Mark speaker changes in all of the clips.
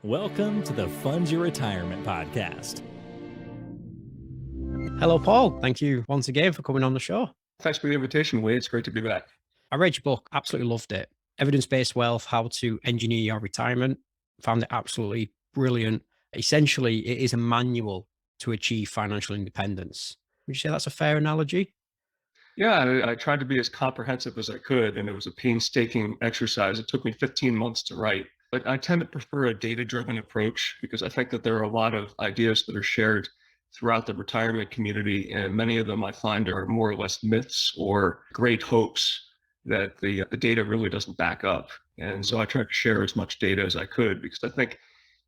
Speaker 1: Welcome to the Fund Your Retirement podcast.
Speaker 2: Hello, Paul. Thank you once again for coming on the show.
Speaker 3: Thanks for the invitation, Wade. It's great to be back.
Speaker 2: I read your book, absolutely loved it. Evidence-Based Wealth, How to Engineer Your Retirement. Found it absolutely brilliant. Essentially, it is a manual to achieve financial independence. Would you say that's a fair analogy?
Speaker 3: Yeah, I tried to be as comprehensive as I could, and it was a painstaking exercise. It took me 15 months to write. But I tend to prefer a data-driven approach because I think that there are a lot of ideas that are shared throughout the retirement community, and many of them I find are more or less myths or great hopes that the data really doesn't back up. And so I tried to share as much data as I could because I think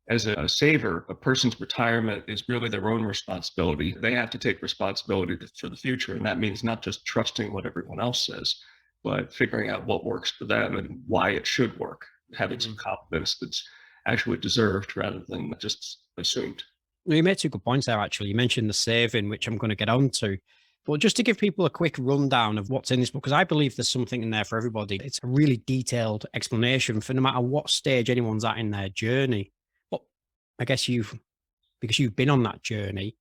Speaker 3: as a saver, a person's retirement is really their own responsibility. They have to take responsibility for the future. And that means not just trusting what everyone else says, but figuring out what works for them and why it should work, having some confidence that's actually deserved rather than just assumed.
Speaker 2: Well, you made two good points there, actually. You mentioned the saving, which I'm going to get on to. But just to give people a quick rundown of what's in this book, because I believe there's something in there for everybody. It's a really detailed explanation for no matter what stage anyone's at in their journey. But I guess because you've been on that journey,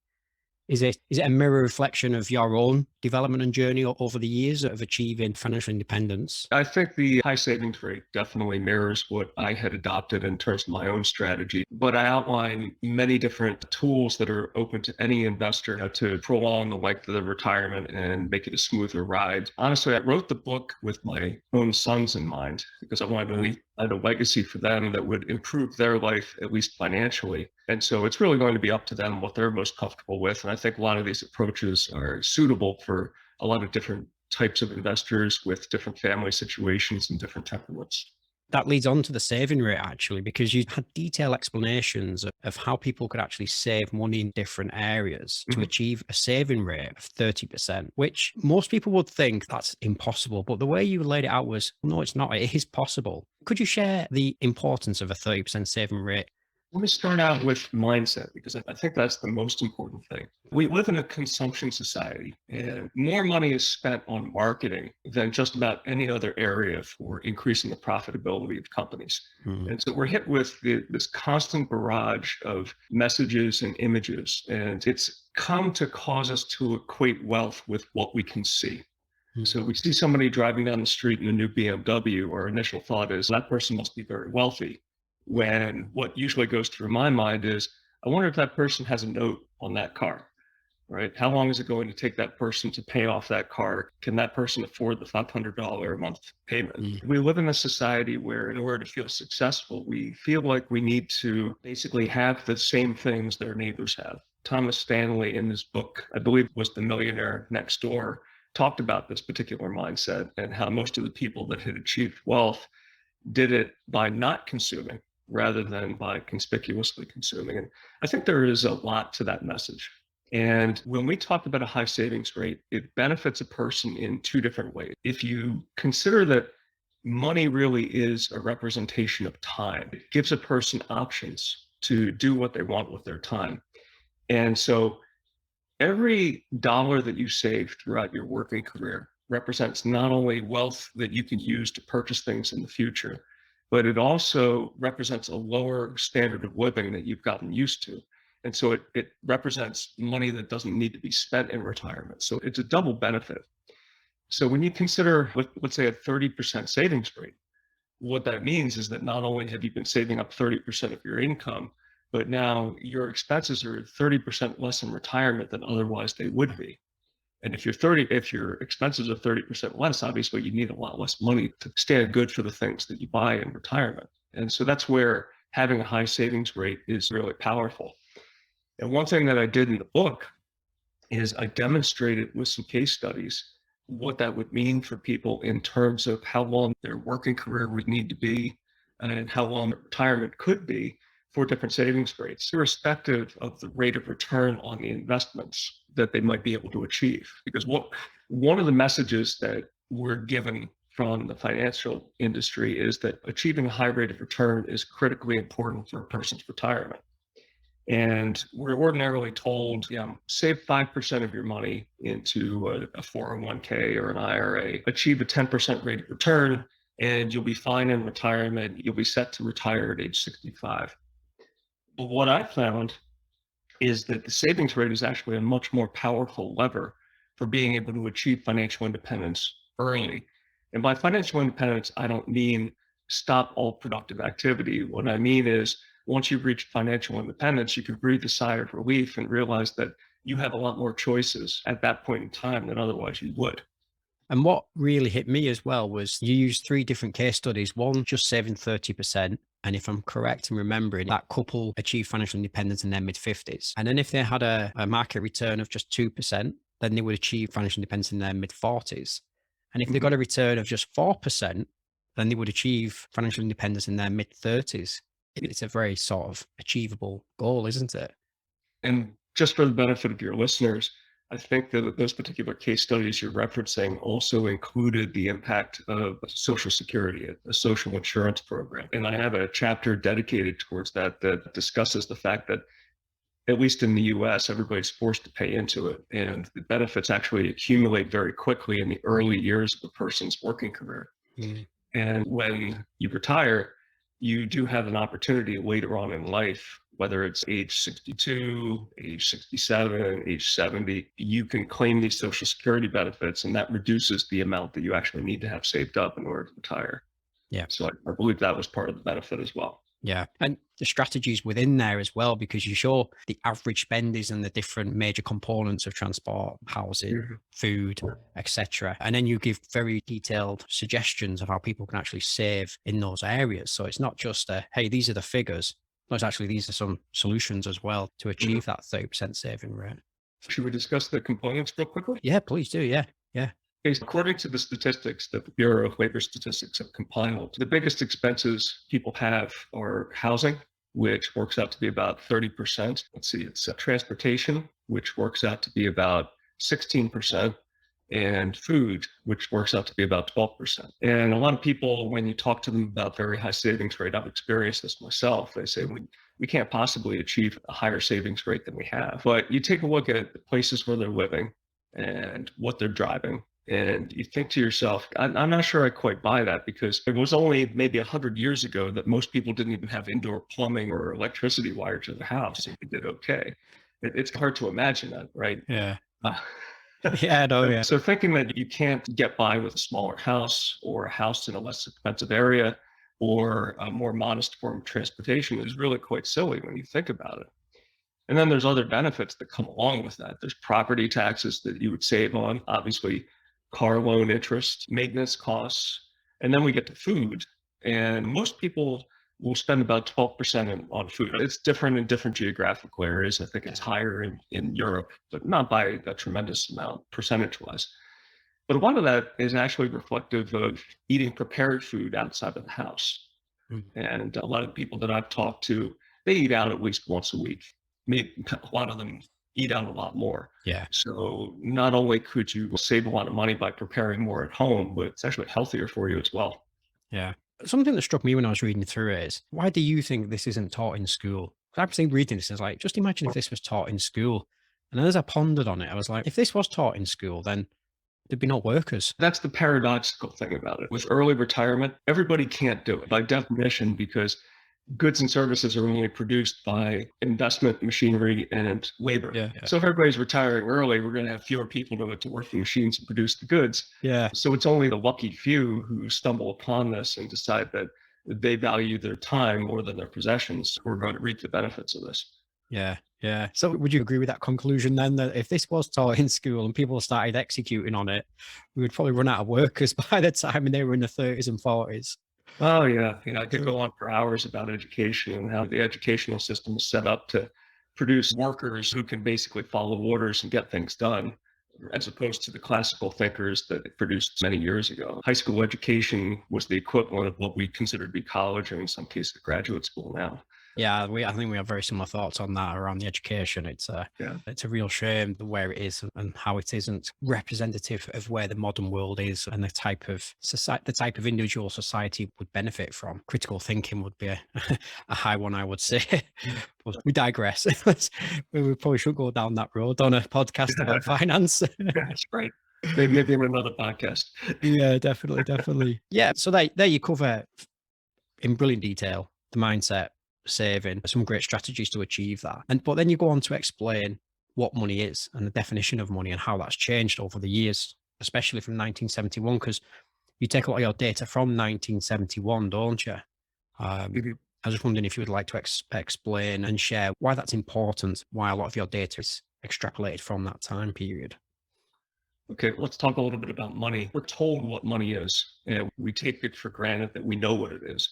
Speaker 2: is it a mirror reflection of your own development and journey over the years of achieving financial independence?
Speaker 3: I think the high savings rate definitely mirrors what I had adopted in terms of my own strategy, but I outline many different tools that are open to any investor to prolong the length of the retirement and make it a smoother ride. Honestly, I wrote the book with my own sons in mind because I wanted to leave a legacy for them that would improve their life, at least financially. And so it's really going to be up to them what they're most comfortable with. And I think a lot of these approaches are suitable for a lot of different types of investors with different family situations and different temperaments.
Speaker 2: That leads on to the saving rate, actually, because you had detailed explanations of how people could actually save money in different areas to achieve a saving rate of 30%, which most people would think that's impossible. But the way you laid it out was, no, it's not. It is possible. Could you share the importance of a 30% saving rate?
Speaker 3: Let me start out with mindset because I think that's the most important thing. We live in a consumption society and more money is spent on marketing than just about any other area for increasing the profitability of companies. And so we're hit with this constant barrage of messages and images, and it's come to cause us to equate wealth with what we can see. So we see somebody driving down the street in a new BMW, our initial thought is that person must be very wealthy. When what usually goes through my mind is, I wonder if that person has a note on that car, right? How long is it going to take that person to pay off that car? Can that person afford the $500 a month payment? We live in a society where in order to feel successful, we feel like we need to basically have the same things their neighbors have. Thomas Stanley in his book, I believe it was The Millionaire Next Door, talked about this particular mindset and how most of the people that had achieved wealth did it by not consuming rather than by conspicuously consuming. And I think there is a lot to that message. And when we talk about a high savings rate, it benefits a person in two different ways. If you consider that money really is a representation of time, it gives a person options to do what they want with their time. And so every dollar that you save throughout your working career represents not only wealth that you can use to purchase things in the future, but it also represents a lower standard of living that you've gotten used to. And so it represents money that doesn't need to be spent in retirement. So it's a double benefit. So when you consider, let's say, a 30% savings rate, what that means is that not only have you been saving up 30% of your income, but now your expenses are 30% less in retirement than otherwise they would be. And if your expenses are 30% less, obviously you need a lot less money to stand good for the things that you buy in retirement. And so that's where having a high savings rate is really powerful. And one thing that I did in the book is I demonstrated with some case studies what that would mean for people in terms of how long their working career would need to be and how long their retirement could be for different savings rates, irrespective of the rate of return on the investments that they might be able to achieve. Because one of the messages that we're given from the financial industry is that achieving a high rate of return is critically important for a person's retirement. And we're ordinarily told, save 5% of your money into a 401k or an IRA, achieve a 10% rate of return, and you'll be fine in retirement. You'll be set to retire at age 65. But what I found is that the savings rate is actually a much more powerful lever for being able to achieve financial independence early. And by financial independence, I don't mean stop all productive activity. What I mean is once you've reached financial independence, you can breathe a sigh of relief and realize that you have a lot more choices at that point in time than otherwise you would.
Speaker 2: And what really hit me as well was you used three different case studies, one just saving 30%. And if I'm correct in remembering, that couple achieved financial independence in their mid 50s. And then if they had a market return of just 2%, then they would achieve financial independence in their mid 40s. And if they
Speaker 3: Mhm.
Speaker 2: got a return of just 4%, then they would achieve financial independence in their mid 30s. It's a very sort of achievable goal, isn't it?
Speaker 3: And just for the benefit of your listeners, I think that those particular case studies you're referencing also included the impact of Social Security, a social insurance program. And I have a chapter dedicated towards that that discusses the fact that, at least in the US, everybody's forced to pay into it. And the benefits actually accumulate very quickly in the early years of a person's working career.
Speaker 2: Mm.
Speaker 3: And when you retire, you do have an opportunity later on in life, whether it's age 62, age 67, age 70, you can claim these Social Security benefits, and that reduces the amount that you actually need to have saved up in order to retire.
Speaker 2: Yeah.
Speaker 3: So I believe that was part of the benefit as well.
Speaker 2: Yeah. And the strategies within there as well, because you show the average spenders and the different major components of transport, housing,
Speaker 3: Mhm.
Speaker 2: food, etc. And then you give very detailed suggestions of how people can actually save in those areas. So it's not just hey, these are the figures. No, it's actually these are some solutions as well to
Speaker 3: Mhm.
Speaker 2: achieve that 30% saving rate.
Speaker 3: Should we discuss the components real quickly?
Speaker 2: Yeah, please do. Yeah. Yeah.
Speaker 3: Okay, so according to the statistics that the Bureau of Labor Statistics have compiled, the biggest expenses people have are housing, which works out to be about 30%. Let's see, it's transportation, which works out to be about 16%, and food, which works out to be about 12%. And a lot of people, when you talk to them about very high savings rate, I've experienced this myself, they say, we can't possibly achieve a higher savings rate than we have. But you take a look at the places where they're living and what they're driving, and you think to yourself, I'm not sure I quite buy that, because it was only maybe 100 years ago that most people didn't even have indoor plumbing or electricity wired to the house, and they did okay. It's hard to imagine that, right?
Speaker 2: Yeah.
Speaker 3: Uh,
Speaker 2: Yeah. No. Yeah.
Speaker 3: so thinking that you can't get by with a smaller house or a house in a less expensive area or a more modest form of transportation is really quite silly when you think about it. And then there's other benefits that come along with that. There's property taxes that you would save on, obviously, car loan interest, maintenance costs, and then we get to food. And most people will spend about 12% on food. It's different in different geographical areas. I think it's higher in Europe, but not by a tremendous amount percentage wise. But a lot of that is actually reflective of eating prepared food outside of the house.
Speaker 2: Mm.
Speaker 3: And a lot of people that I've talked to, they eat out at least once a week. Maybe a lot of them eat out a lot more.
Speaker 2: Yeah.
Speaker 3: So not only could you save a lot of money by preparing more at home, but it's actually healthier for you as well.
Speaker 2: Yeah. Something that struck me when I was reading through it is, why do you think this isn't taught in school? 'Cause I've been reading this and it's like, just imagine if this was taught in school. And as I pondered on it, I was like, if this was taught in school, then there'd be no workers.
Speaker 3: That's the paradoxical thing about it. With early retirement, everybody can't do it by definition, because goods and services are only produced by investment, machinery, and labor.
Speaker 2: Yeah.
Speaker 3: So if everybody's retiring early, we're going to have fewer people to work the machines and produce the goods.
Speaker 2: Yeah.
Speaker 3: So it's only the lucky few who stumble upon this and decide that they value their time more than their possessions who are going to reap the benefits of this.
Speaker 2: Yeah. Yeah. So would you agree with that conclusion then, that if this was taught in school and people started executing on it, we would probably run out of workers by the time they were in the 30s and 40s?
Speaker 3: Oh yeah, I could go on for hours about education and how the educational system is set up to produce workers who can basically follow orders and get things done, as opposed to the classical thinkers that it produced many years ago. High school education was the equivalent of what we consider to be college, or in some cases graduate school now.
Speaker 2: Yeah, I think we have very similar thoughts on that around the education.
Speaker 3: Yeah.
Speaker 2: It's a real shame where it is and how it isn't representative of where the modern world is and the type of society, the type of individual society would benefit from. Critical thinking would be a high one, I would say. But we digress. We probably should go down that road on a podcast about finance.
Speaker 3: That's right. Maybe in another podcast.
Speaker 2: Yeah, definitely, definitely. Yeah, so there you cover in brilliant detail the mindset, saving, some great strategies to achieve that. But then you go on to explain what money is and the definition of money and how that's changed over the years, especially from 1971, because you take a lot of your data from 1971, don't you?
Speaker 3: Mhm.
Speaker 2: I was just wondering if you would like to explain and share why that's important, why a lot of your data is extrapolated from that time period.
Speaker 3: Okay, let's talk a little bit about money. We're told what money is, and we take it for granted that we know what it is.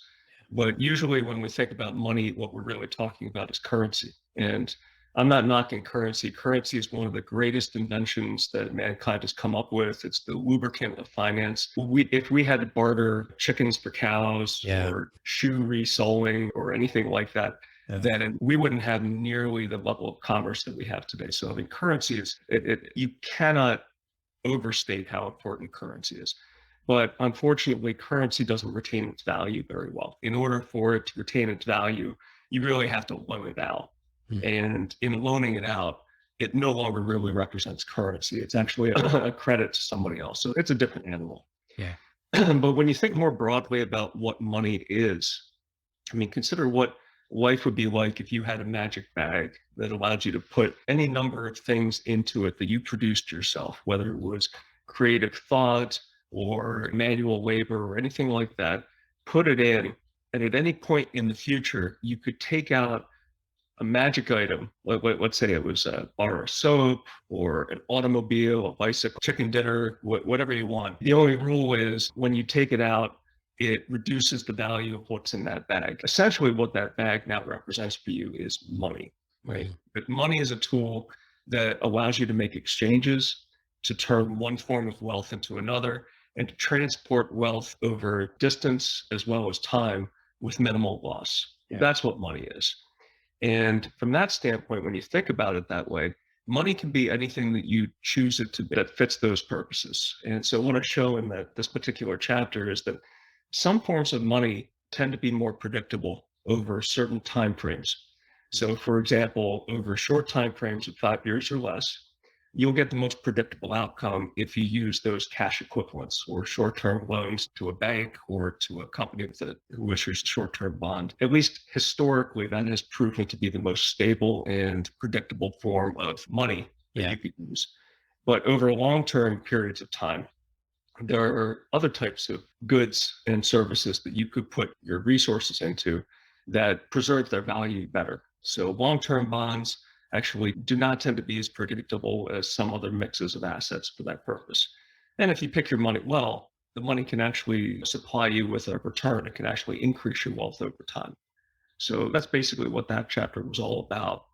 Speaker 3: But usually, when we think about money, what we're really talking about is currency. And I'm not knocking currency. Currency is one of the greatest inventions that mankind has come up with. It's the lubricant of finance. If we had to barter chickens for cows
Speaker 2: Yeah.
Speaker 3: or shoe resoling or anything like that,
Speaker 2: Yeah.
Speaker 3: then we wouldn't have nearly the level of commerce that we have today. So, I mean, currency is, you cannot overstate how important currency is. But unfortunately, currency doesn't retain its value very well. In order for it to retain its value, you really have to loan it out.
Speaker 2: Mm.
Speaker 3: And in loaning it out, it no longer really represents currency. It's actually a credit to somebody else. So it's a different animal.
Speaker 2: Yeah.
Speaker 3: But when you think more broadly about what money is, I mean, consider what life would be like if you had a magic bag that allowed you to put any number of things into it that you produced yourself, whether it was creative thought or manual labor or anything like that, put it in. And at any point in the future, you could take out a magic item. Let's say it was a bar of soap or an automobile, a bicycle, chicken dinner, whatever you want. The only rule is when you take it out, it reduces the value of what's in that bag. Essentially, what that bag now represents for you is money, right?
Speaker 2: Mhm.
Speaker 3: But money is a tool that allows you to make exchanges, to turn one form of wealth into another, and to transport wealth over distance as well as time with minimal loss.
Speaker 2: Yeah.
Speaker 3: That's what money is. And from that standpoint, when you think about it that way, money can be anything that you choose it to be that fits those purposes. And so what I show in this particular chapter is that some forms of money tend to be more predictable over certain time frames. So for example, over short time frames of 5 years or less, you'll get the most predictable outcome if you use those cash equivalents or short-term loans to a bank or to a company who issues a short-term bond. At least historically, that has proven to be the most stable and predictable form of money that
Speaker 2: Yeah.
Speaker 3: you could use. But over long-term periods of time, there are other types of goods and services that you could put your resources into that preserve their value better. So long-term bonds actually do not tend to be as predictable as some other mixes of assets for that purpose. And if you pick your money well, the money can actually supply you with a return. It can actually increase your wealth over time. So that's basically what that chapter was all about.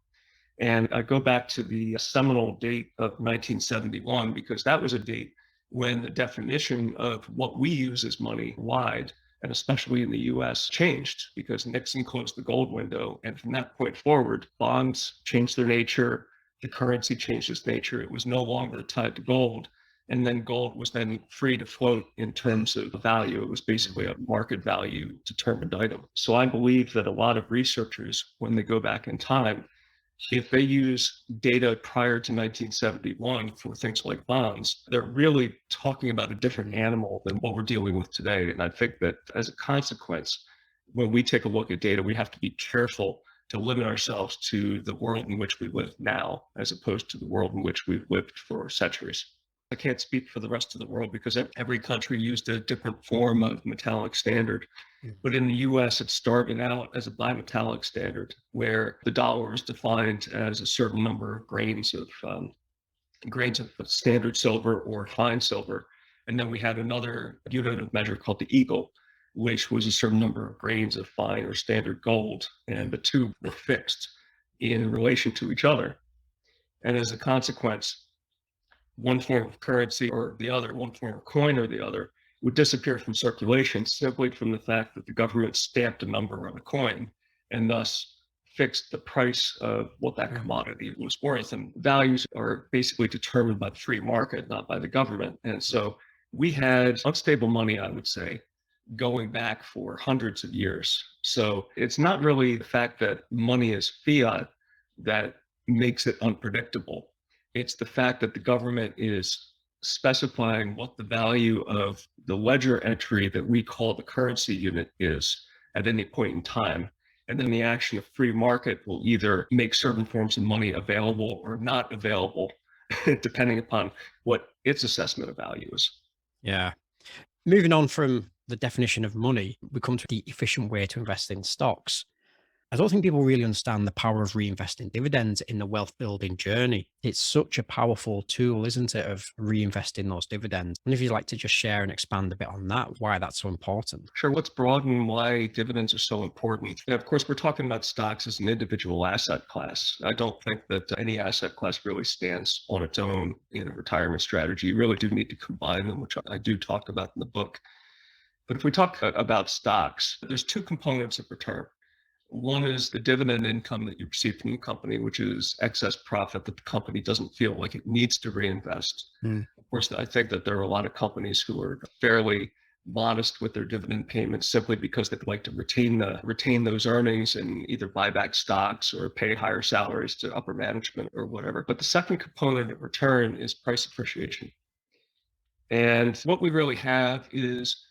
Speaker 3: And I go back to the seminal date of 1971 because that was a date when the definition of what we use as money wide, and especially in the US, changed because Nixon closed the gold window. And from that point forward, bonds changed their nature, the currency changed its nature. It was no longer tied to gold. And then gold was then free to float in terms of value. It was basically a market value determined item. So I believe that a lot of researchers, when they go back in time, if they use data prior to 1971 for things like bonds, they're really talking about a different animal than what we're dealing with today. And I think that as a consequence, when we take a look at data, we have to be careful to limit ourselves to the world in which we live now, as opposed to the world in which we've lived for centuries. I can't speak for the rest of the world because every country used a different form of metallic standard. But in the US, it started out as a bimetallic standard where the dollar was defined as a certain number of grains of standard silver or fine silver. And then we had another unit of measure called the eagle, which was a certain number of grains of fine or standard gold. And the two were fixed in relation to each other. And as a consequence, one form of currency or the other, one form of coin or the other, would disappear from circulation simply from the fact that the government stamped a number on a coin and thus fixed the price of what that commodity was worth. And values are basically determined by the free market, not by the government. And so we had unstable money, I would say, going back for hundreds of years. So it's not really the fact that money is fiat that makes it unpredictable. It's the fact that the government is specifying what the value of the ledger entry that we call the currency unit is at any point in time. And then the action of free market will either make certain forms of money available or not available, depending upon what its assessment of value is.
Speaker 2: Yeah. Moving on from the definition of money, we come to the efficient way to invest in stocks. I don't think people really understand the power of reinvesting dividends in the wealth building journey. It's such a powerful tool, isn't it, of reinvesting those dividends? And if you'd like to just share and expand a bit on that, why that's so important.
Speaker 3: Sure. Let's broaden why dividends are so important. And of course, we're talking about stocks as an individual asset class. I don't think that any asset class really stands on its own in a retirement strategy. You really do need to combine them, which I do talk about in the book. But if we talk about stocks, there's two components of return. One is the dividend income that you receive from the company, which is excess profit that the company doesn't feel like it needs to reinvest. Of course, I think that there are a lot of companies who are fairly modest with their dividend payments simply because they'd like to retain those earnings and either buy back stocks or pay higher salaries to upper management or whatever. But the second component of return is price appreciation. And what we really have is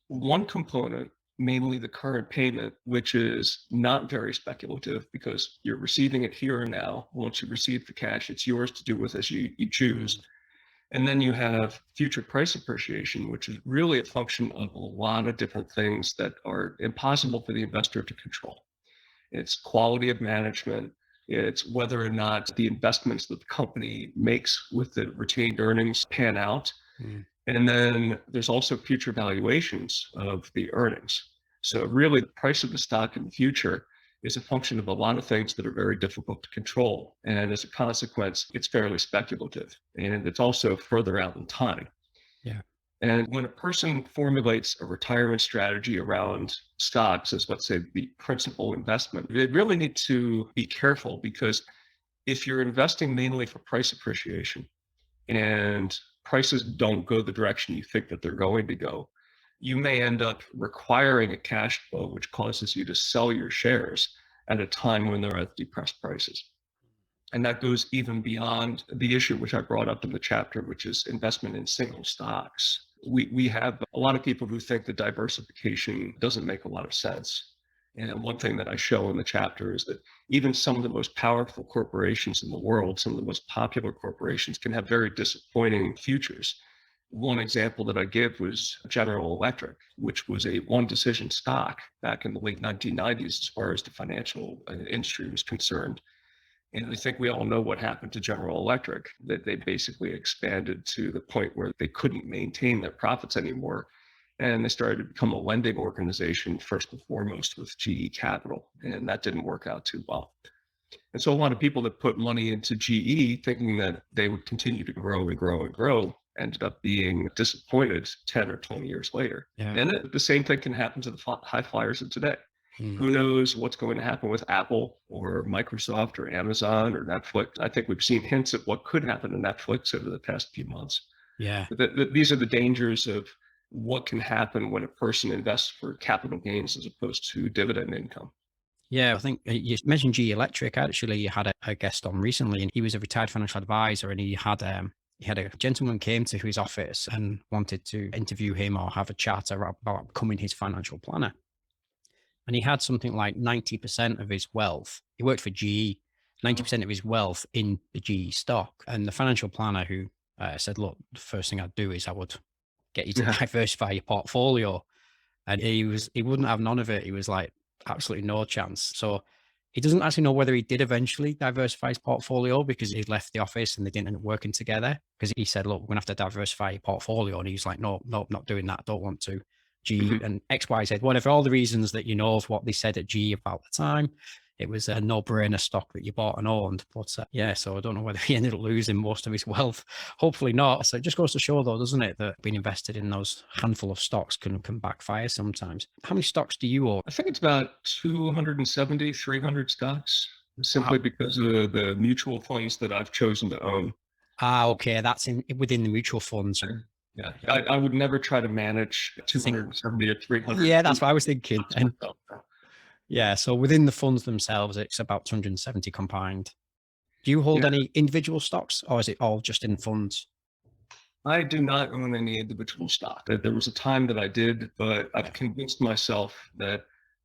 Speaker 3: one component, mainly the current payment, which is not very speculative because you're receiving it here and now. Once you receive the cash, it's yours to do with as you choose. And then you have future price appreciation, which is really a function of a lot of different things that are impossible for the investor to control. It's quality of management. It's whether or not the investments that the company makes with the retained earnings pan out. And then there's also future valuations of the earnings. So really the price of the stock in the future is a function of a lot of things that are very difficult to control. And as a consequence, it's fairly speculative and it's also further out in time.
Speaker 2: Yeah.
Speaker 3: And when a person formulates a retirement strategy around stocks as, let's say, the principal investment, they really need to be careful because if you're investing mainly for price appreciation and prices don't go the direction you think that they're going to go, you may end up requiring a cash flow, which causes you to sell your shares at a time when they're at depressed prices. And that goes even beyond the issue which I brought up in the chapter, which is investment in single stocks. We have a lot of people who think that diversification doesn't make a lot of sense. And one thing that I show in the chapter is that even some of the most powerful corporations in the world, some of the most popular corporations, can have very disappointing futures. One example that I give was General Electric, which was a one decision stock back in the late 1990s as far as the financial industry was concerned. And I think we all know what happened to General Electric, that they basically expanded to the point where they couldn't maintain their profits anymore. And they started to become a lending organization, first and foremost with GE Capital. And that didn't work out too well. And so a lot of people that put money into GE thinking that they would continue to grow and grow and grow ended up being disappointed 10 or 20 years later.
Speaker 2: Yeah.
Speaker 3: And the same thing can happen to the high flyers of today. Who knows what's going to happen with Apple or Microsoft or Amazon or Netflix? I think we've seen hints at what could happen to Netflix over the past few months.
Speaker 2: Yeah.
Speaker 3: These are the dangers of what can happen when a person invests for capital gains as opposed to dividend income.
Speaker 2: Yeah, I think you mentioned GE Electric. Actually, you had a guest on recently, and he was a retired financial advisor, and he had a gentleman came to his office and wanted to interview him or have a chat about becoming his financial planner. And he had something like 90% of his wealth. He worked for GE, 90% of his wealth in the GE stock. And the financial planner who said, look, the first thing I'd do is I would get you to diversify your portfolio. And he wouldn't have none of it. He was like, absolutely no chance. So he doesn't actually know whether he did eventually diversify his portfolio because he left the office and they didn't end up working together. Because he said, look, we're going to have to diversify your portfolio. And he's like, no, not doing that. Don't want to. G and XYZ, whatever, all the reasons that you know of what they said at G about the time. It was a no-brainer stock that you bought and owned. But yeah, so I don't know whether he ended up losing most of his wealth. Hopefully not. So it just goes to show, though, doesn't it, that being invested in those handful of stocks can backfire sometimes. How many stocks do you own?
Speaker 3: I think it's about 270, 300 stocks, simply because of the mutual funds that I've chosen to own.
Speaker 2: Okay. That's within the mutual funds.
Speaker 3: Yeah, I would never try to manage 270 or 300.
Speaker 2: Yeah, that's what I was thinking. And yeah, so within the funds themselves, it's about 270 combined. Do you hold any individual stocks, or is it all just in funds?
Speaker 3: I do not own any individual stock. There was a time that I did, but I've convinced myself that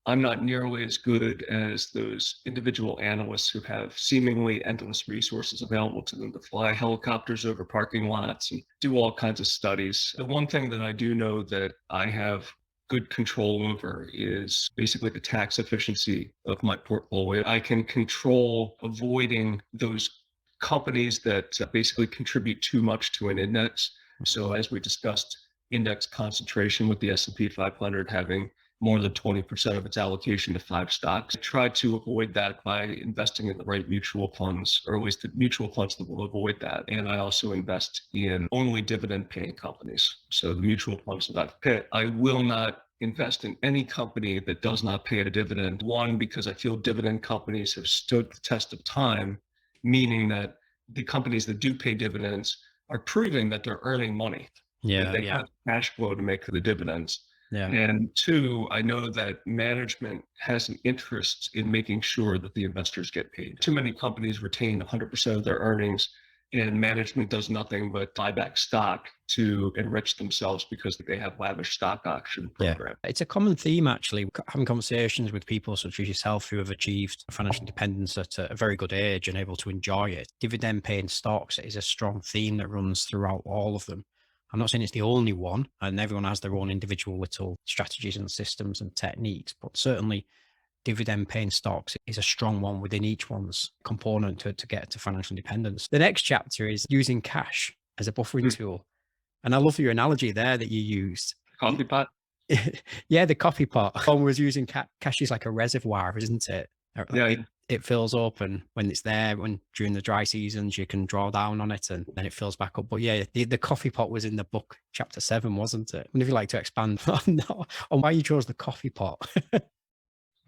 Speaker 3: I'm not nearly as good as those individual analysts who have seemingly endless resources available to them to fly helicopters over parking lots and do all kinds of studies. The one thing that I do know that I have good control over is basically the tax efficiency of my portfolio. I can control avoiding those companies that basically contribute too much to an index. So as we discussed, index concentration with the S&P 500 having more than 20% of its allocation to 5 stocks. I try to avoid that by investing in the right mutual funds, or at least the mutual funds that will avoid that. And I also invest in only dividend paying companies. So the mutual funds that I've picked, I will not invest in any company that does not pay a dividend. One, because I feel dividend companies have stood the test of time, meaning that the companies that do pay dividends are proving that they're earning money.
Speaker 2: Yeah,
Speaker 3: they have cash flow to make for the dividends.
Speaker 2: yeah.
Speaker 3: And two, I know that management has an interest in making sure that the investors get paid. Too many companies retain 100% of their earnings, and management does nothing but buy back stock to enrich themselves because they have lavish stock option program.
Speaker 2: Yeah. It's a common theme, actually, having conversations with people such as yourself who have achieved financial independence at a very good age and able to enjoy it. Dividend paying stocks is a strong theme that runs throughout all of them. I'm not saying it's the only one, and everyone has their own individual little strategies and systems and techniques, but certainly dividend paying stocks is a strong one within each one's component to get to financial independence. The next chapter is using cash as a buffering tool. And I love your analogy there that you used.
Speaker 3: Coffee pot?
Speaker 2: Yeah, the coffee pot. One was using cash is like a reservoir, isn't it?
Speaker 3: Yeah.
Speaker 2: It fills up, and when it's there, when during the dry seasons, you can draw down on it and then it fills back up. But yeah, the coffee pot was in the book, chapter 7, wasn't it? And if you'd like to expand on why you chose the coffee pot.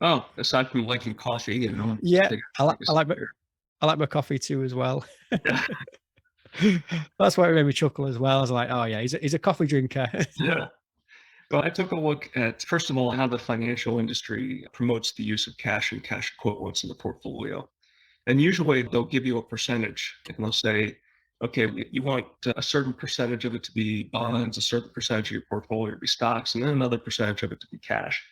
Speaker 3: Oh, aside from liking coffee,
Speaker 2: Yeah, I like my coffee too as well.
Speaker 3: Yeah.
Speaker 2: That's why it made me chuckle as well. I was like, oh yeah, he's a coffee drinker.
Speaker 3: Yeah. Well, I took a look at, first of all, how the financial industry promotes the use of cash and cash equivalents in the portfolio. And usually they'll give you a percentage, and they'll say, okay, you want a certain percentage of it to be bonds, a certain percentage of your portfolio to be stocks, and then another percentage of it to be cash.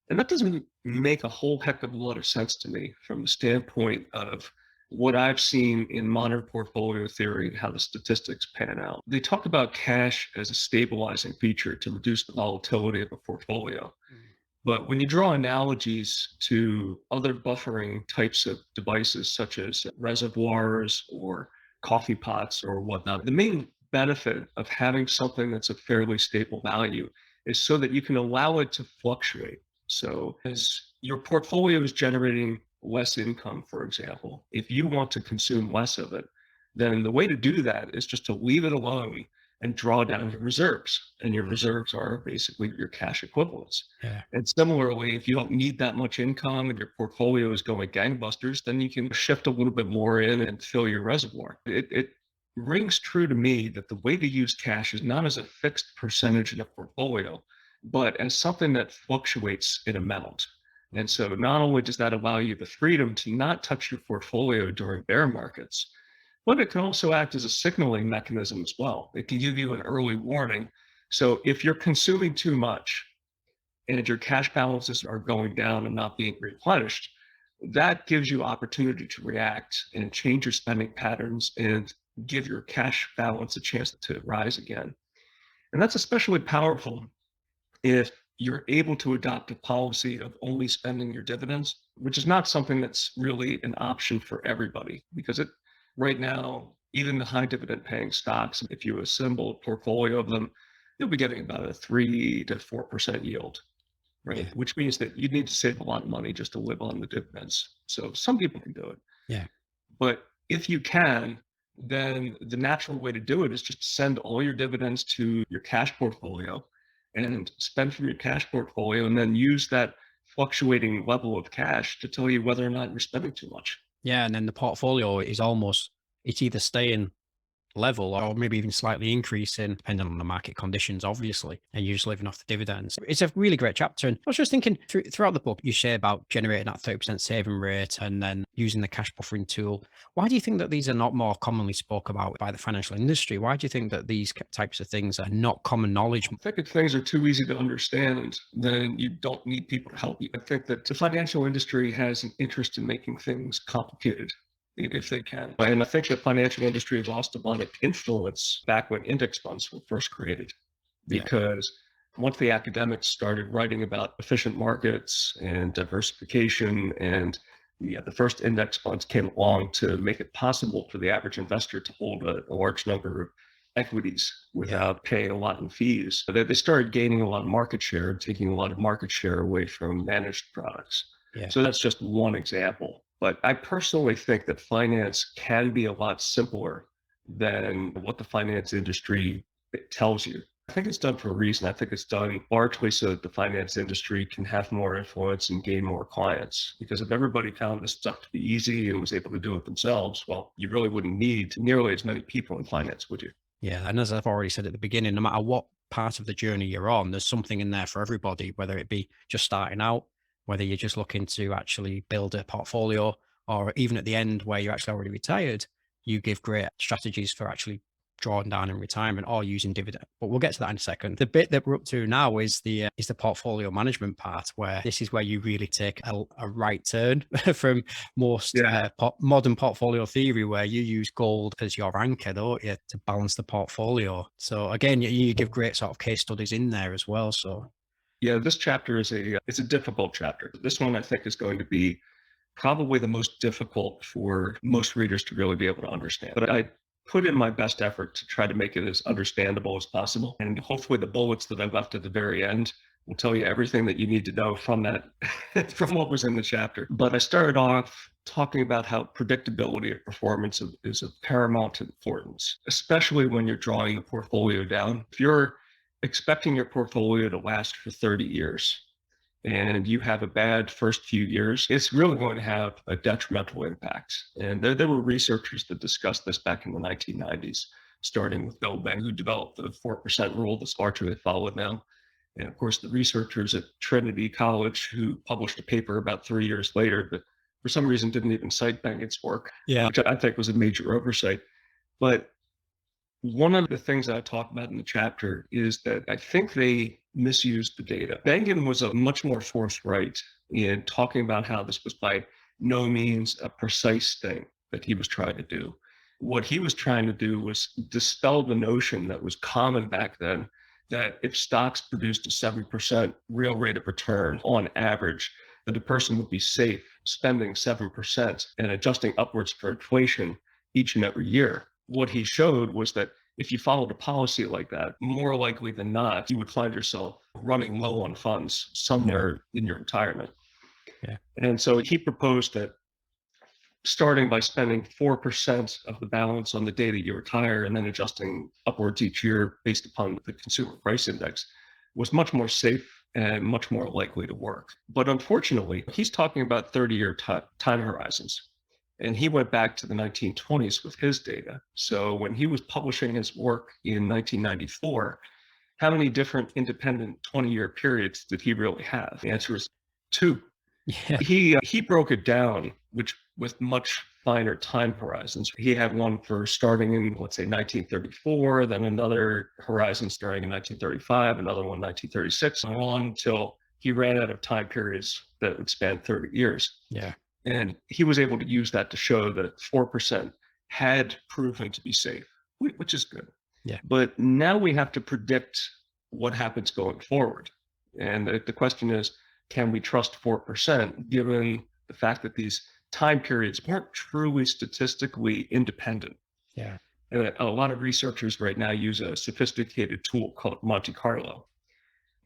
Speaker 3: And that doesn't make a whole heck of a lot of sense to me from the standpoint of what I've seen in modern portfolio theory and how the statistics pan out. They talk about cash as a stabilizing feature to reduce the volatility of a portfolio. But when you draw analogies to other buffering types of devices, such as reservoirs or coffee pots or whatnot, the main benefit of having something that's a fairly stable value is so that you can allow it to fluctuate. So as your portfolio is generating less income, for example, if you want to consume less of it, then the way to do that is just to leave it alone and draw down your reserves. And your reserves are basically your cash equivalents.
Speaker 2: Yeah.
Speaker 3: And similarly, if you don't need that much income and your portfolio is going gangbusters, then you can shift a little bit more in and fill your reservoir. It rings true to me that the way to use cash is not as a fixed percentage in a portfolio, but as something that fluctuates in amount. And so not only does that allow you the freedom to not touch your portfolio during bear markets, but it can also act as a signaling mechanism as well. It can give you an early warning. So if you're consuming too much and your cash balances are going down and not being replenished, that gives you opportunity to react and change your spending patterns and give your cash balance a chance to rise again. And that's especially powerful if you're able to adopt a policy of only spending your dividends, which is not something that's really an option for everybody, because right now, even the high dividend paying stocks, if you assemble a portfolio of them, you'll be getting about a 3 to 4% yield, right?
Speaker 2: Yeah.
Speaker 3: Which means that you need to save a lot of money just to live on the dividends. So some people can do it.
Speaker 2: Yeah.
Speaker 3: But if you can, then the natural way to do it is just to send all your dividends to your cash portfolio and spend from your cash portfolio, and then use that fluctuating level of cash to tell you whether or not you're spending too much.
Speaker 2: Yeah. And then the portfolio is it's either staying level, or maybe even slightly increasing, depending on the market conditions, obviously, and you're just living off the dividends. It's a really great chapter. And I was just thinking throughout the book, you say about generating that 30% saving rate and then using the cash buffering tool. Why do you think that these are not more commonly spoke about by the financial industry? Why do you think that these types of things are not common knowledge?
Speaker 3: I think if things are too easy to understand, then you don't need people to help you. I think that the financial industry has an interest in making things complicated if they can. And I think the financial industry lost a lot of influence back when index funds were first created, because once the academics started writing about efficient markets and diversification, and the first index funds came along to make it possible for the average investor to hold a large number of equities without paying a lot in fees. They started gaining a lot of market share and taking a lot of market share away from managed products. So that's just one example. But I personally think that finance can be a lot simpler than what the finance industry tells you. I think it's done for a reason. I think it's done largely so that the finance industry can have more influence and gain more clients. Because if everybody found this stuff to be easy and was able to do it themselves, well, you really wouldn't need nearly as many people in finance, would you?
Speaker 2: Yeah. And as I've already said at the beginning, no matter what part of the journey you're on, there's something in there for everybody, whether it be just starting out, whether you're just looking to actually build a portfolio, or even at the end where you're actually already retired, you give great strategies for actually drawing down in retirement or using dividend. But we'll get to that in a second. The bit that we're up to now is the portfolio management part, where this is where you really take a right turn from most modern portfolio theory, where you use gold as your anchor, don't you, to balance the portfolio. So again, you give great sort of case studies in there as well. So
Speaker 3: yeah, this chapter is it's a difficult chapter. This one I think is going to be probably the most difficult for most readers to really be able to understand. But I put in my best effort to try to make it as understandable as possible. And hopefully the bullets that I left at the very end will tell you everything that you need to know from that, from what was in the chapter. But I started off talking about how predictability of performance is of paramount importance, especially when you're drawing a portfolio down. If you're expecting your portfolio to last for 30 years, and you have a bad first few years, it's really going to have a detrimental impact. And there were researchers that discussed this back in the 1990s, starting with Belanger, who developed the 4% rule that's largely followed now. And of course, the researchers at Trinity College, who published a paper about 3 years later, that for some reason didn't even cite Bengen's work, which I think was a major oversight. But one of the things that I talk about in the chapter is that I think they misused the data. Bengen was a much more forthright in talking about how this was by no means a precise thing that he was trying to do. What he was trying to do was dispel the notion that was common back then, that if stocks produced a 7% real rate of return on average, that a person would be safe spending 7% and adjusting upwards for inflation each and every year. What he showed was that if you followed a policy like that, more likely than not, you would find yourself running low on funds somewhere in your retirement. And so he proposed that starting by spending 4% of the balance on the day that you retire and then adjusting upwards each year based upon the consumer price index was much more safe and much more likely to work. But unfortunately, he's talking about 30-year time horizons. And he went back to the 1920s with his data. So when he was publishing his work in 1994, how many different independent 20-year periods did he really have? The answer is 2. He broke it down, which with much finer time horizons. He had one for starting in, let's say, 1934, then another horizon starting in 1935, another one 1936, and on until he ran out of time periods that would span 30 years. And he was able to use that to show that 4% had proven to be safe, which is good. But now we have to predict what happens going forward. And the question is, can we trust 4% given the fact that these time periods aren't truly statistically independent? And a lot of researchers right now use a sophisticated tool called Monte Carlo.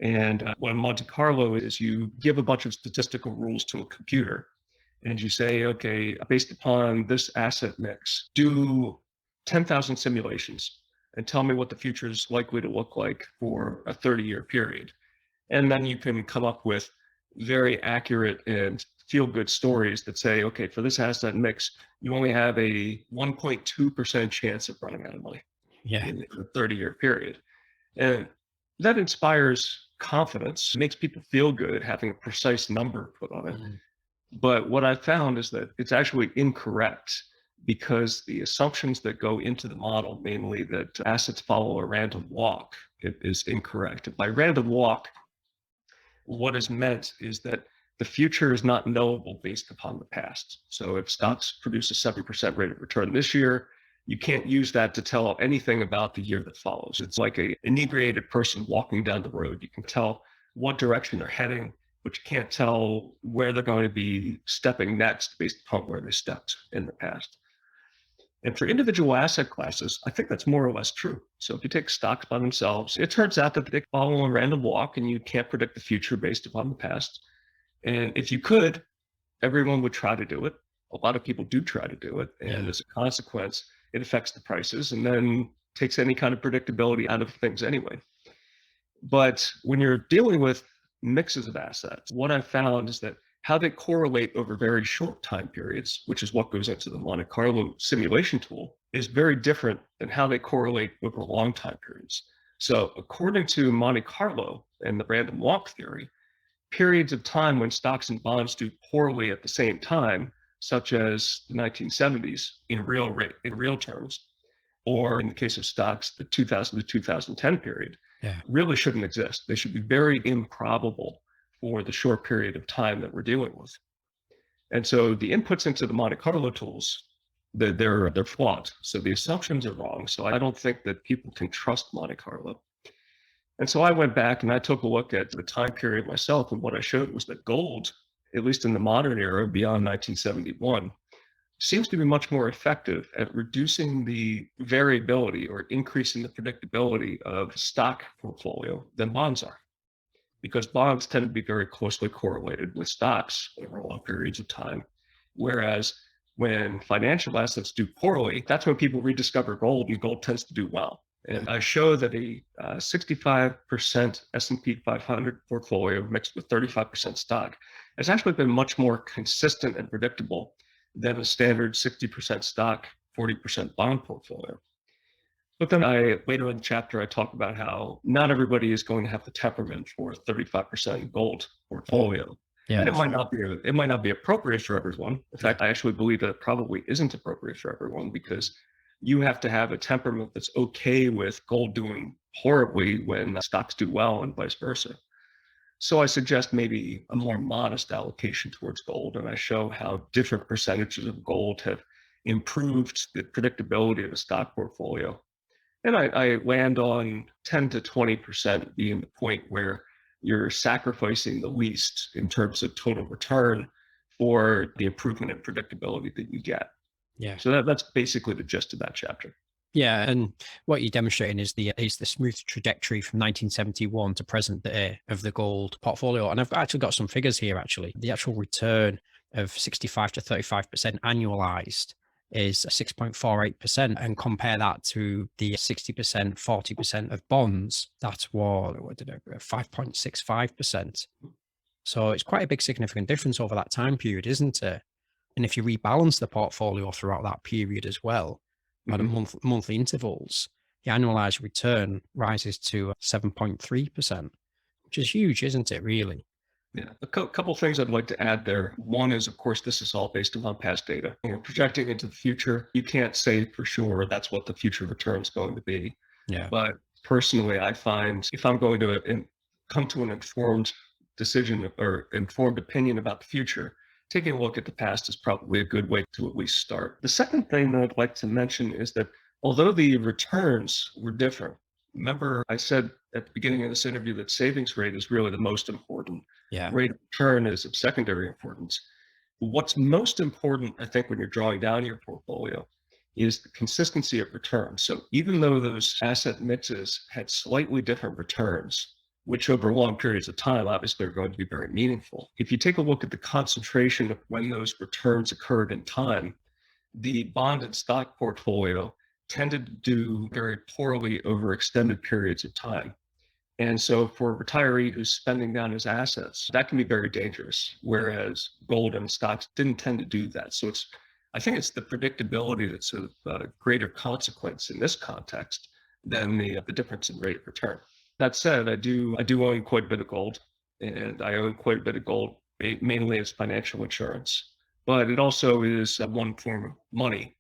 Speaker 3: And what Monte Carlo is, you give a bunch of statistical rules to a computer. And you say, okay, based upon this asset mix, do 10,000 simulations and tell me what the future is likely to look like for a 30-year period. And then you can come up with very accurate and feel-good stories that say, okay, for this asset mix, you only have a 1.2% chance of running out of money in a 30-year period. And that inspires confidence, makes people feel good having a precise number put on it. But what I found is that it's actually incorrect because the assumptions that go into the model, mainly that assets follow a random walk, it is incorrect. By random walk, what is meant is that the future is not knowable based upon the past. So if stocks produce a 7% rate of return this year, you can't use that to tell anything about the year that follows. It's like an inebriated person walking down the road. You can tell what direction they're heading, but you can't tell where they're going to be stepping next based upon where they stepped in the past. And for individual asset classes, I think that's more or less true. So if you take stocks by themselves, it turns out that they follow a random walk and you can't predict the future based upon the past. And if you could, everyone would try to do it. A lot of people do try to do it. And as a consequence, it affects the prices and then takes any kind of predictability out of things anyway. But when you're dealing with mixes of assets, what I found is that how they correlate over very short time periods, which is what goes into the Monte Carlo simulation tool, is very different than how they correlate over long time periods. So according to Monte Carlo and the random walk theory, periods of time when stocks and bonds do poorly at the same time, such as the 1970s in real terms, or in the case of stocks, the 2000 to 2010 period, really shouldn't exist. They should be very improbable for the short period of time that we're dealing with. And so the inputs into the Monte Carlo tools, they're flawed. So the assumptions are wrong. So I don't think that people can trust Monte Carlo. And so I went back and I took a look at the time period myself. And what I showed was that gold, at least in the modern era beyond 1971, seems to be much more effective at reducing the variability or increasing the predictability of stock portfolio than bonds are. Because bonds tend to be very closely correlated with stocks over long periods of time. Whereas when financial assets do poorly, that's when people rediscover gold and gold tends to do well. And I show that a 65% S&P 500 portfolio mixed with 35% stock has actually been much more consistent and predictable than a standard 60% stock, 40% bond portfolio. But then later in the chapter, I talk about how not everybody is going to have the temperament for a 35% gold portfolio.
Speaker 2: Yeah.
Speaker 3: And it might not be appropriate for everyone. In fact, I actually believe that it probably isn't appropriate for everyone because you have to have a temperament that's okay with gold doing horribly when stocks do well and vice versa. So I suggest maybe a more modest allocation towards gold. And I show how different percentages of gold have improved the predictability of a stock portfolio. And I land on 10 to 20% being the point where you're sacrificing the least in terms of total return for the improvement in predictability that you get.
Speaker 2: Yeah.
Speaker 3: So that's basically the gist of that chapter.
Speaker 2: Yeah, and what you're demonstrating is the smooth trajectory from 1971 to present day of the gold portfolio. And I've actually got some figures here. Actually, the actual return of 65 to 35% annualized is 6.48%, and compare that to the 60%, 40% of bonds. That's what 5.65%. So it's quite a big significant difference over that time period, isn't it? And if you rebalance the portfolio throughout that period as well, at monthly intervals, the annualized return rises to 7.3%, which is huge, isn't it, really?
Speaker 3: Yeah, a couple of things I'd like to add there. One is, of course, this is all based upon past data. When we're projecting into the future, you can't say for sure that's what the future return is going to be.
Speaker 2: Yeah.
Speaker 3: But personally, I find if I'm going to come to an informed decision or informed opinion about the future, taking a look at the past is probably a good way to at least start. The second thing that I'd like to mention is that although the returns were different, remember I said at the beginning of this interview that savings rate is really the most important.
Speaker 2: Yeah.
Speaker 3: Rate of return is of secondary importance. What's most important, I think, when you're drawing down your portfolio is the consistency of return. So even though those asset mixes had slightly different returns, which over long periods of time, obviously are going to be very meaningful. If you take a look at the concentration of when those returns occurred in time, the bond and stock portfolio tended to do very poorly over extended periods of time. And so for a retiree who's spending down his assets, that can be very dangerous, whereas gold and stocks didn't tend to do that. So I think it's the predictability that's of greater consequence in this context than the difference in rate of return. That said, I do own quite a bit of gold, and I own quite a bit of gold mainly as financial insurance, but it also is one form of money.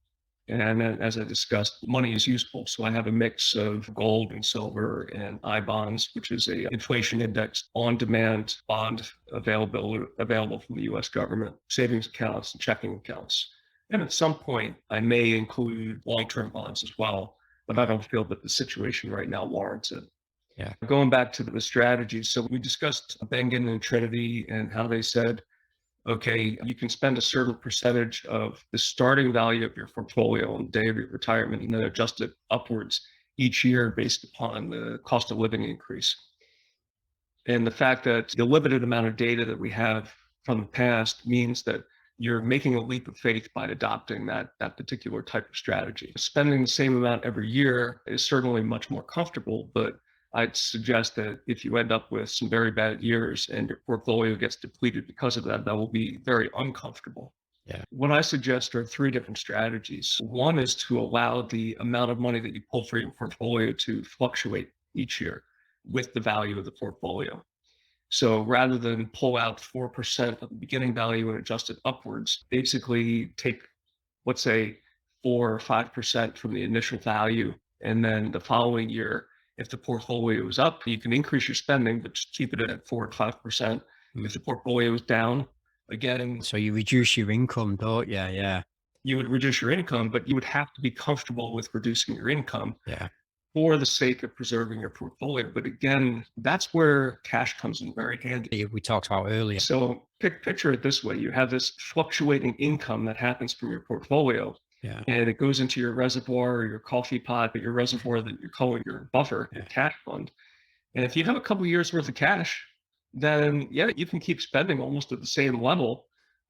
Speaker 3: And as I discussed, money is useful. So I have a mix of gold and silver and I bonds, which is a inflation index on demand bond available from the US government, savings accounts and checking accounts. And at some point, I may include long-term bonds as well, but I don't feel that the situation right now warrants it.
Speaker 2: Yeah.
Speaker 3: Going back to the strategies. So we discussed Bengen and Trinity and how they said, okay, you can spend a certain percentage of the starting value of your portfolio on the day of your retirement and then adjust it upwards each year based upon the cost of living increase. And the fact that the limited amount of data that we have from the past means that you're making a leap of faith by adopting that particular type of strategy. Spending the same amount every year is certainly much more comfortable, but I'd suggest that if you end up with some very bad years and your portfolio gets depleted because of that, that will be very uncomfortable.
Speaker 2: Yeah.
Speaker 3: What I suggest are three different strategies. One is to allow the amount of money that you pull for your portfolio to fluctuate each year with the value of the portfolio. So rather than pull out 4% of the beginning value and adjust it upwards, basically take, let's say, 4 or 5% from the initial value. And then the following year, if the portfolio is up, you can increase your spending, but just keep it at 4 or 5%. If the portfolio is down, again,
Speaker 2: So you reduce your income, don't you? Yeah.
Speaker 3: you would reduce your income, but you would have to be comfortable with reducing your income
Speaker 2: Yeah.
Speaker 3: for the sake of preserving your portfolio. But again, that's where cash comes in very handy.
Speaker 2: We talked about earlier.
Speaker 3: So picture it this way. You have this fluctuating income that happens from your portfolio.
Speaker 2: Yeah.
Speaker 3: And it goes into your reservoir or your coffee pot, but your reservoir that you're calling your buffer, your cash fund. And if you have a couple of years worth of cash, then yeah, you can keep spending almost at the same level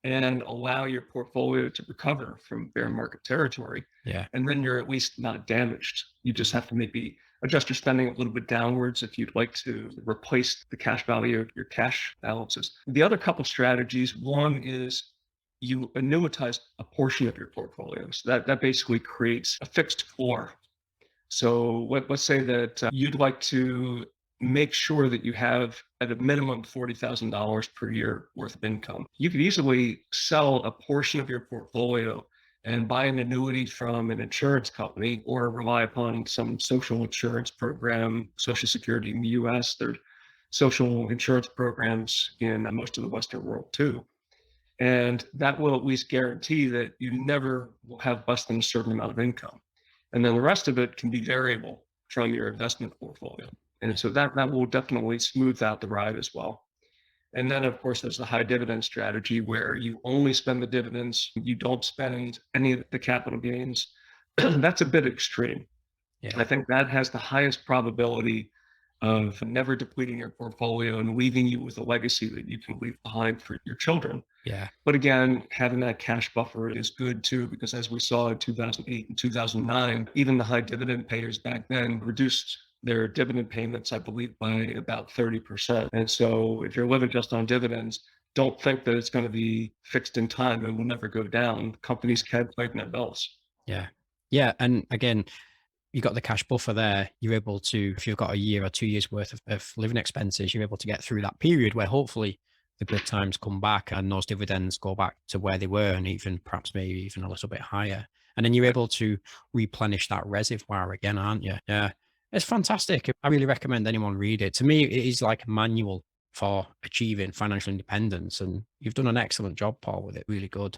Speaker 3: and allow your portfolio to recover from bear market territory.
Speaker 2: Yeah.
Speaker 3: And then you're at least not damaged. You just have to maybe adjust your spending a little bit downwards if you'd like to replace the cash value of your cash balances. The other couple strategies, one is you annuitize a portion of your portfolio. So that basically creates a fixed floor. So let's say that you'd like to make sure that you have at a minimum $40,000 per year worth of income. You could easily sell a portion of your portfolio and buy an annuity from an insurance company or rely upon some social insurance program, Social Security in the US. There's social insurance programs in most of the Western world too. And that will at least guarantee that you never will have less than a certain amount of income. And then the rest of it can be variable from your investment portfolio. And so that will definitely smooth out the ride as well. And then, of course, there's the high dividend strategy where you only spend the dividends, you don't spend any of the capital gains. That's a bit extreme.
Speaker 2: Yeah.
Speaker 3: I think that has the highest probability of never depleting your portfolio and leaving you with a legacy that you can leave behind for your children.
Speaker 2: Yeah.
Speaker 3: But again, having that cash buffer is good too, because as we saw in 2008 and 2009, even the high dividend payers back then reduced their dividend payments, I believe, by about 30%. And so if you're living just on dividends, don't think that it's going to be fixed in time and will never go down. Companies can tighten their belts.
Speaker 2: Yeah. Yeah. And again, you got the cash buffer there. You're able to, if you've got a year or 2 years worth of living expenses, you're able to get through that period where hopefully the good times come back and those dividends go back to where they were and even perhaps maybe even a little bit higher. And then you're able to replenish that reservoir again, aren't you? Yeah. It's fantastic. I really recommend anyone read it. To me, it is like a manual for achieving financial independence. And you've done an excellent job, Paul, with it. Really good.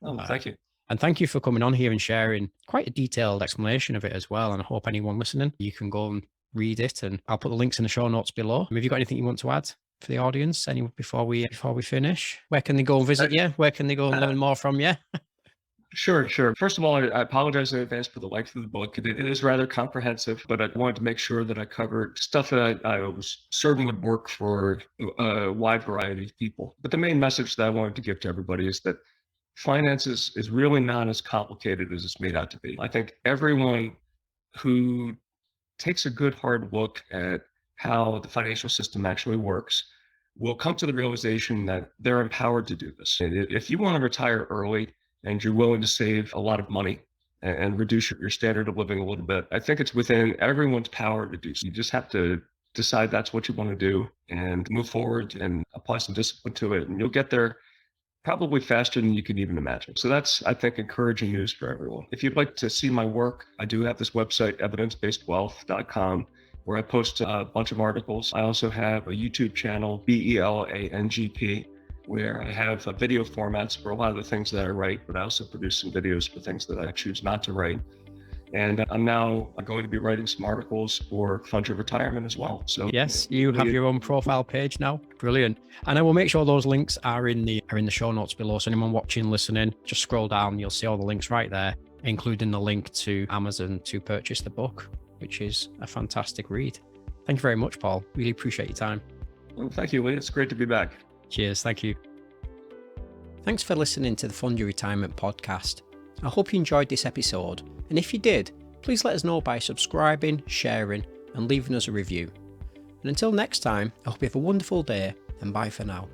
Speaker 3: Oh, thank you.
Speaker 2: And thank you for coming on here and sharing quite a detailed explanation of it as well. And I hope anyone listening, you can go and read it. And I'll put the links in the show notes below. Have you got anything you want to add for the audience before we finish? Where can they go and visit you? Where can they go and learn more from you?
Speaker 3: Sure. First of all, I apologize in advance for the length of the book. It is rather comprehensive, but I wanted to make sure that I covered stuff that I was certain would work for a wide variety of people. But the main message that I wanted to give to everybody is that finance is really not as complicated as it's made out to be. I think everyone who takes a good hard look at how the financial system actually works will come to the realization that they're empowered to do this. If you want to retire early and you're willing to save a lot of money and reduce your standard of living a little bit, I think it's within everyone's power to do so. You just have to decide that's what you want to do and move forward and apply some discipline to it. And you'll get there probably faster than you can even imagine. So that's, I think, encouraging news for everyone. If you'd like to see my work, I do have this website, evidencebasedwealth.com, where I post a bunch of articles. I also have a YouTube channel, BELANGP, where I have video formats for a lot of the things that I write, but I also produce some videos for things that I choose not to write. And I'm now going to be writing some articles for Fund Your Retirement as well. So
Speaker 2: yes, you have your own profile page now. Brilliant. And I will make sure those links are in the show notes below. So anyone watching, listening, just scroll down. You'll see all the links right there, including the link to Amazon to purchase the book, which is a fantastic read. Thank you very much, Paul. Really appreciate your time.
Speaker 3: Well, thank you, Lee. It's great to be back.
Speaker 2: Cheers. Thank you. Thanks for listening to the Fund Your Retirement podcast. I hope you enjoyed this episode. And if you did, please let us know by subscribing, sharing, and leaving us a review. And until next time, I hope you have a wonderful day, and bye for now.